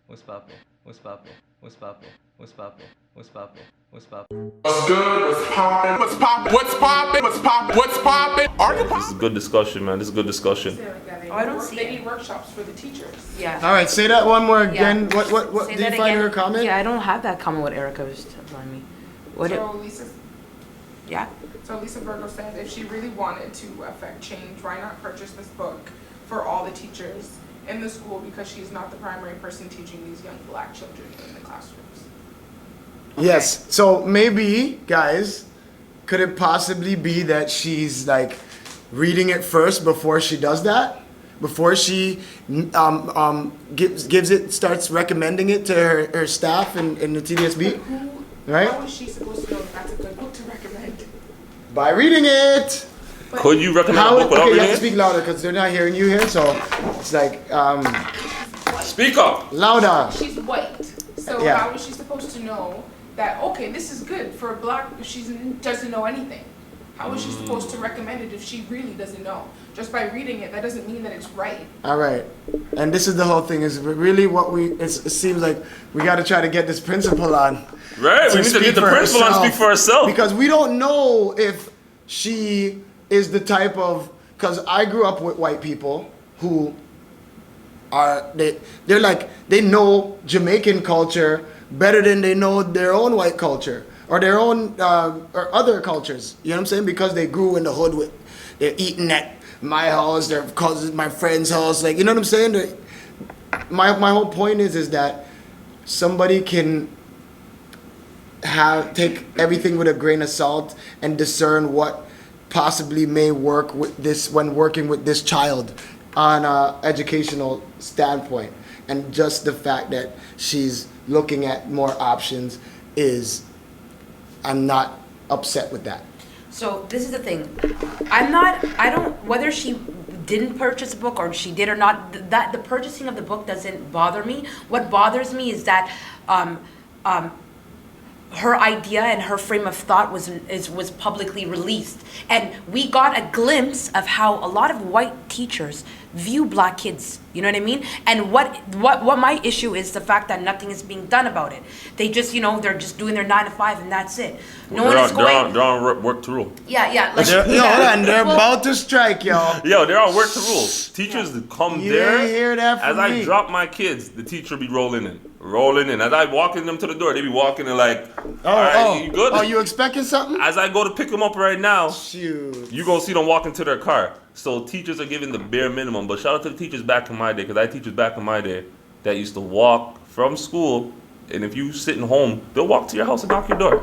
What's poppin'? What's poppin'? What's poppin'? What's poppin'? What's poppin'? What's poppin'? What's good? What's poppin'? What's poppin'? What's poppin'? What's poppin'? What's poppin'? Are you This is good discussion, man. This is good discussion. Oh, I don't see They it. need workshops for the teachers. Yeah. All right, say that one more again. Yeah. What Say did you that find again. her comment? Yeah, I don't have that comment what Erica was telling me. What? Yeah. So Lisa Virgo said if she really wanted to affect change, why not purchase this book for all the teachers in the school, because she's not the primary person teaching these young black children in the classrooms. Yes. So maybe, guys, could it possibly be that she's like reading it first before she does that? Before she gives it, starts recommending it to her staff in the TDSB? Right? How is she supposed to know that that's a good book to recommend? By reading it. Could you recommend How? a book without Okay, you reading have to it? speak louder because they're not hearing you here. So it's like Speak up. louder. She's white, so Yeah. how is she supposed to know that, okay, this is good for a black, if she doesn't know anything? How is she supposed to recommend it if she really doesn't know? Just by reading it, that doesn't mean that it's right. All right, and this is the whole thing. Is really what it seems like we got to try to get this principal on. Right, we need to speak get the for principal and herself, speak for herself. because we don't know if she is the type of. Because I grew up with white people who are they're like they know Jamaican culture better than they know their own white culture or their own or other cultures. You know what I'm saying? Because they grew in the hood with they're eating at my house, their cousins, my friend's house. Like, you know what I'm saying? My whole point is that somebody can take everything with a grain of salt and discern what possibly may work with this when working with this child on a educational standpoint. And just the fact that she's looking at more options I'm not upset with that. So this is the thing. Whether she didn't purchase a book or she did or not, that the purchasing of the book doesn't bother me. What bothers me is that her idea and her frame of thought was publicly released, and we got a glimpse of how a lot of white teachers view black kids. You know what I mean? And what my issue is the fact that nothing is being done about it. They just, they're just doing their 9 to 5 and that's it. No one is going. They're on work to rule. Yeah. They're about to strike, y'all. Yo, they're on work to rule. Teachers come You there. didn't hear that from As me. I drop my kids, the teacher be rolling in. As I walking them to the door, they be walking in like, all right, you good? Oh, you expecting something? As I go to pick them up right now, Shoot. you gonna see them walking to their car. So teachers are giving the bare minimum. But shout out to the teachers back in my day, because I had teachers back in my day that used to walk from school, and if you sitting home, they'll walk to your house and knock your door,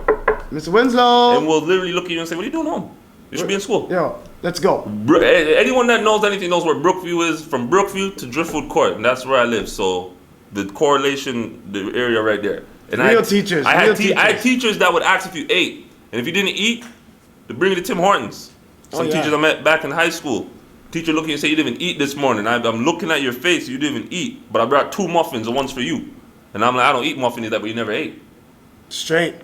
Mr. Winslow. and will literally look at you and say, "What are you doing home? You should be in school." Yo, let's go. Anyone that knows anything knows where Brookview is. From Brookview to Driftwood Court, and that's where I live. So the correlation, the area right there. And Real teachers, I real had teachers that would ask if you ate, and if you didn't eat, they bring you to Tim Hortons. Some teachers I met back in high school. Teacher looking and say, "You didn't even eat this morning. I'm looking at your face. You didn't even eat, but I brought 2 muffins and one's for you." And I'm like, "I don't eat muffins that, but you never ate." Straight.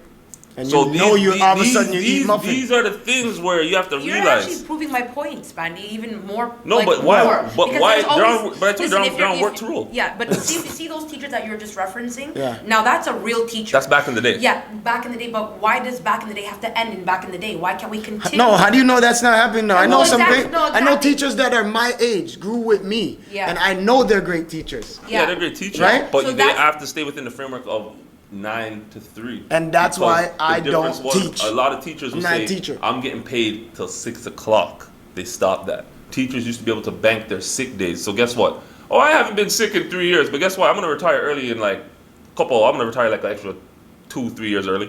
And So you know all of a sudden you eat muffins. These are the things where you have to You're realize. actually proving my point, Spandy, even more. No, like, but why? more. But Because why? there's always- But I told listen, you if they're on you're- work to rule. Yeah, but see those teachers that you were just referencing? Yeah. Now that's a real teacher. That's back in the day. Yeah, back in the day. But why does back in the day have to end in back in the day? Why can't we continue? No, how do you know that's not happening now? I know No, some exactly, great, no, I know exactly. teachers that are my age, grew with me, Yeah. and I know they're great teachers. Yeah, they're great teachers, Right? but So they that's- have to stay within the framework of 9 to 3. And that's Because why the I difference don't teach. A lot of teachers will I'm not a say, teacher. "I'm getting paid till 6 o'clock." They stopped that. Teachers used to be able to bank their sick days. So guess what? Oh, I haven't been sick in 3 years, but guess what? I'm gonna retire early in I'm gonna retire like an extra 2-3 years early.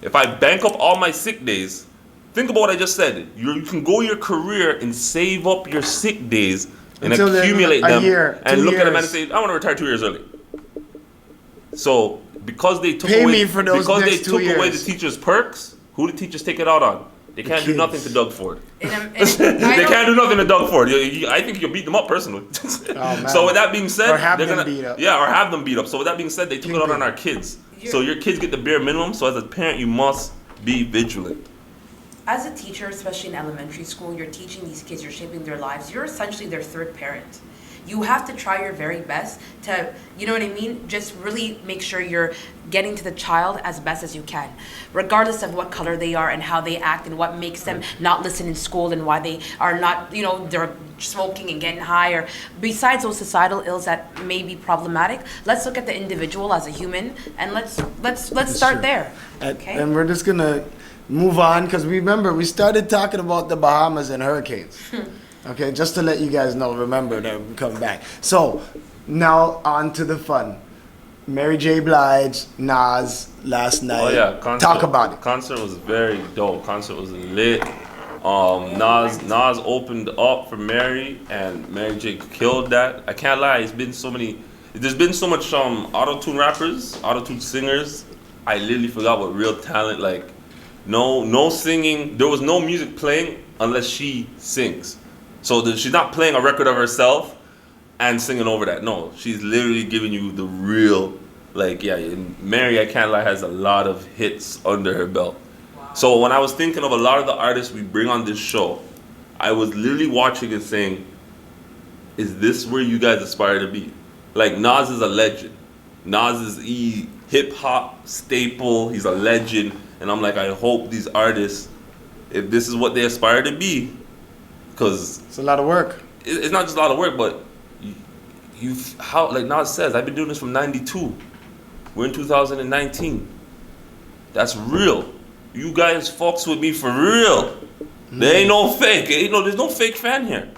If I bank up all my sick days, think about what I just said. You can go your career and save up your sick days and Until accumulate a them year, and 2 look at them and years. say, "I want to retire 2 years early." So because they took Pay away me for those because they next 2 took away the years. teachers' perks, who do teachers take it out on? They can't do kids. nothing to Doug Ford. And They can't do nothing to Doug Ford. I think you can beat them up personally. man. So with that being said, Or have they're them gonna beat up. Yeah, or have them beat up. So with that being said, they took it out on our kids. So your kids get the bare minimum. So as a parent, you must be vigilant. As a teacher, especially in elementary school, you're teaching these kids, you're shaping their lives. You're essentially their third parent. You have to try your very best to, you know what I mean? Just really make sure you're getting to the child as best as you can, regardless of what color they are and how they act and what makes them not listen in school and why they are not, you know, they're smoking and getting high, or besides those societal ills that may be problematic. Let's look at the individual as a human, and let's start true. there. Okay. And we're just gonna move on, because remember, we started talking about the Bahamas and hurricanes. Okay, just to let you guys know, remember that we come back. So now on to the fun. Mary J. Blige, Nas, last night. Oh yeah, concert. Talk about it. Concert was very dope. Concert was lit. Nas opened up for Mary, and Mary J killed that. I can't lie, there's been so much auto-tune rappers, auto-tune singers. I literally forgot what real talent, like no singing. There was no music playing unless she sings. So she's not playing a record of herself and singing over that. No, she's literally giving you the real, like, yeah, and Mary, I can't lie, has a lot of hits under her belt. So when I was thinking of a lot of the artists we bring on this show, I was literally watching and saying, is this where you guys aspire to be? Like, Nas is a legend. Nas is hip-hop staple. He's a legend. And I'm like, I hope these artists, if this is what they aspire to be, because It's a lot of work. it's not just a lot of work, but how, like Nas says, I've been doing this from 92. We're in 2019. That's real. You guys fucks with me for real. There ain't no fake. There's no fake fan here.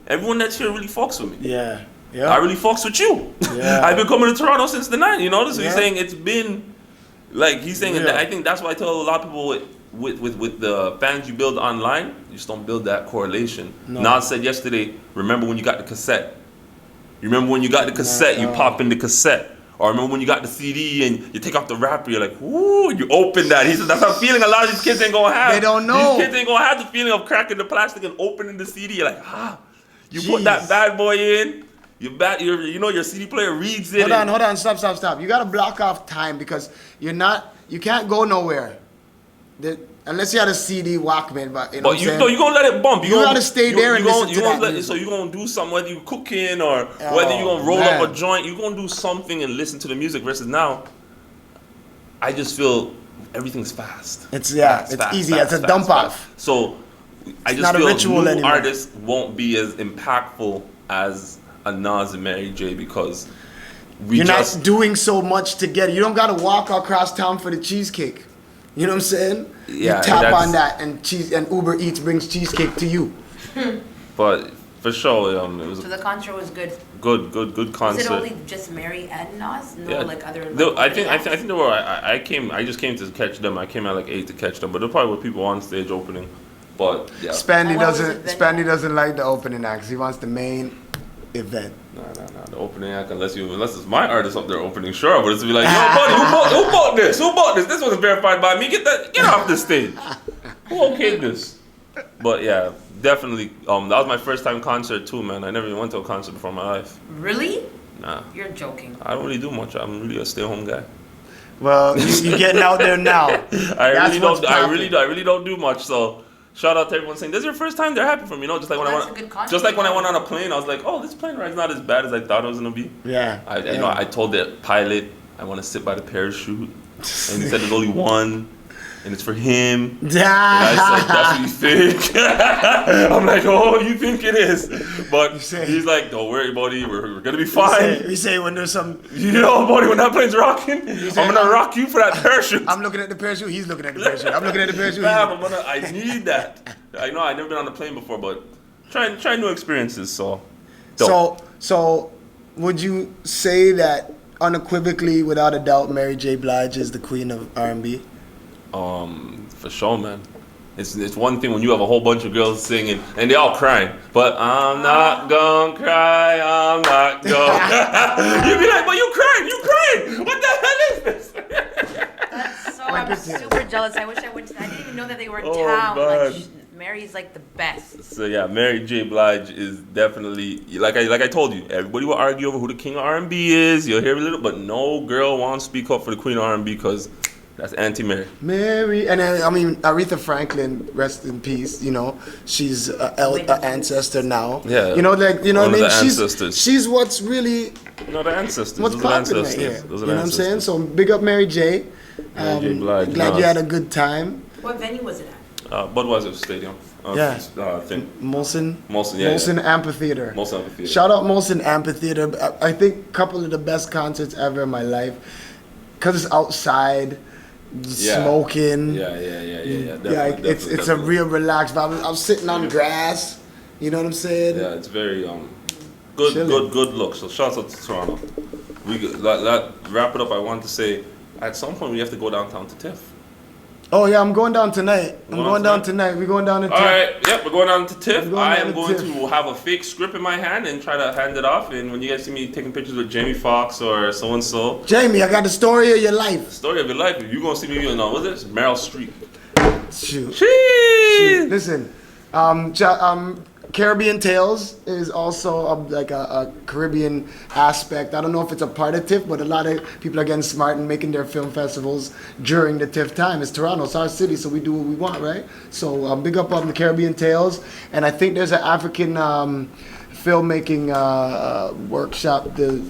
Everyone that's here really fucks with me. Yeah. I really fucks with you. Yeah. I've been coming to Toronto since the 90s, So Yeah. he's saying it's been, like, he's saying, Yeah. I think that's why I tell a lot of people with the fans you build online, you just don't build that correlation. No. Nas said yesterday, remember when you got the cassette? You remember when you got the cassette, you pop in the cassette. Or remember when you got the CD and you take off the wrapper, you're like, ooh, you open that. He said, that's a feeling a lot of these kids ain't gonna have. They don't know. These kids ain't gonna have the feeling of cracking the plastic and opening the CD. You're like, you put Jeez. that bad boy in, your CD player reads it. Hold on, stop. You gotta block off time, because you can't go nowhere. Unless you had a CD Walkman, but you know what I'm saying? You're gonna let it bump. You gotta stay there and listen to that music. So you're gonna do something, whether you cooking or whether you're gonna roll up a joint, you're gonna do something and listen to the music. Versus now, I just feel everything's fast. It's easy. It's a dump off. So I just not a feel ritual new anymore. artists won't be as impactful as a Nas and Mary J, because You're not doing so much to get it. You don't gotta walk across town for the cheesecake. You know what I'm saying? Yeah, you tap that's- on that, and Uber Eats brings cheesecake to you. But for sure, it was So the concert was good. good Was concert. it only just Mary and Nas? No, like other. I think there were. I just came to catch them. I came at like 8 to catch them, but there probably were people on stage opening. But yeah, Spandy And what was it then? doesn't like the opening act, 'cause he wants the main event. nah. The opening act, unless it's my artist up there opening, sure. But it's be like, yo, buddy, who bought this? Who bought this? This wasn't verified by me. Get off this stage. Who okayed this? But yeah, definitely. That was my first time concert too, man. I never even went to a concert before in my life. Really? Nah, You're joking. I don't really do much. I'm really a stay-home guy. Well, you're getting out there now. I poppin'. really don't do much. So shout out to everyone saying this is your first time. They're happy for me. Just like when That's a good concert. just like when I went on a plane, I was like, oh, this plane ride's not as bad as I thought it was gonna be. Yeah. I told the pilot I want to sit by the parachute, and he said there's only one, and it's for him. And I said, that's what you think? I'm like, oh, you think it is? But he's like, don't worry, buddy, we're gonna be fine. We say when there's some. Buddy, when that plane's rocking, I'm gonna rock you for that parachute. I'm looking at the parachute. He's looking at the parachute. I'm looking at the parachute. Fam, I need that. I know I've never been on a plane before, but try new experiences. So, dope. So, would you say that unequivocally, without a doubt, Mary J. Blige is the queen of R&B? For sure, man. It's one thing when you have a whole bunch of girls singing and they all crying, but I'm not gonna cry, I'm not gonna. You'd be like, but you crying, what the hell is this? That's so. I'm super jealous. I wish I went to. I didn't even know that they were in Oh, town. man. Like, Mary's like the best. So yeah, Mary J. Blige is definitely like I told you. Everybody will argue over who the king of R&B is. You'll hear a little, but no girl wants to speak up for the queen of R&B because That's Auntie Mary. Mary, and then, I mean Aretha Franklin, rest in peace. You know, she's an ancestor now. Yeah. You know, like you know One what I of mean. the ancestors. She's what's really No, the ancestors. what's Those are the popping right ancestors. here. Those You are know the what I'm saying? ancestors. So big up Mary J. Mary J. Blige. Glad Nas. you had a good time. What venue was it at? Budweiser Stadium. Yeah. Thing. Molson. Molson, yeah, Molson Amphitheater. Molson Amphitheater. Shout out Molson Amphitheater. I think a couple of the best concerts ever in my life. Cause it's outside, smoking. Yeah. Yeah, it's a real relaxed vibe. I'm sitting on grass. You know what I'm saying? Yeah, it's very good Chilling. good look. So shout out to Toronto. Wrap it up. I want to say at some point we have to go downtown to TIFF. Oh yeah, I'm going down tonight. I'm going down tonight? tonight. We're going down to All TIFF. right, yep, we're going down to TIFF. We're going I down am to going TIFF. to have a fake script in my hand and try to hand it off. And when you guys see me taking pictures with Jamie Foxx or so and so, Jamie, I got the story of your life. story of your life, you're gonna see me on what's this? Meryl Streep. Shoot. Sheesh. Listen, Caribbean Tales is also like a Caribbean aspect. I don't know if it's a part of TIFF, but a lot of people are getting smart and making their film festivals during the TIFF time. It's Toronto, it's our city, so we do what we want, right? So big up on the Caribbean Tales. And I think there's an African filmmaking workshop, the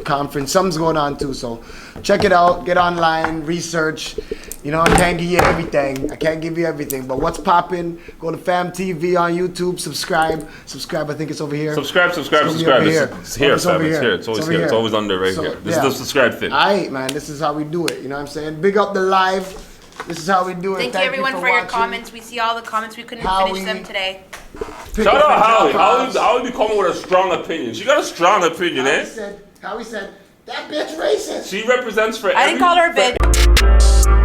conference. Something's going on too, so check it out. Get online, research. You know, I can't give you everything. I can't give you everything. But what's poppin'? Go to Fam TV on YouTube. Subscribe. I think it's over here. Subscribe. It's over here. It's here, It's fam. over It's here. here. It's always It's over here. It's here. always under right So, here. This yeah. is the subscribe thing. Aight, man. This is how we do it. You know what I'm saying? Big up the live. This is how we do it. Thank you everyone for your watching. comments. We see all the comments. We couldn't Howie. finish them today. Pick Shout up out and Howie. drop Howie be coming with a strong opinion. She got a strong opinion, Howie eh? said, that bitch racist. She represents for I didn't every- call her a bitch.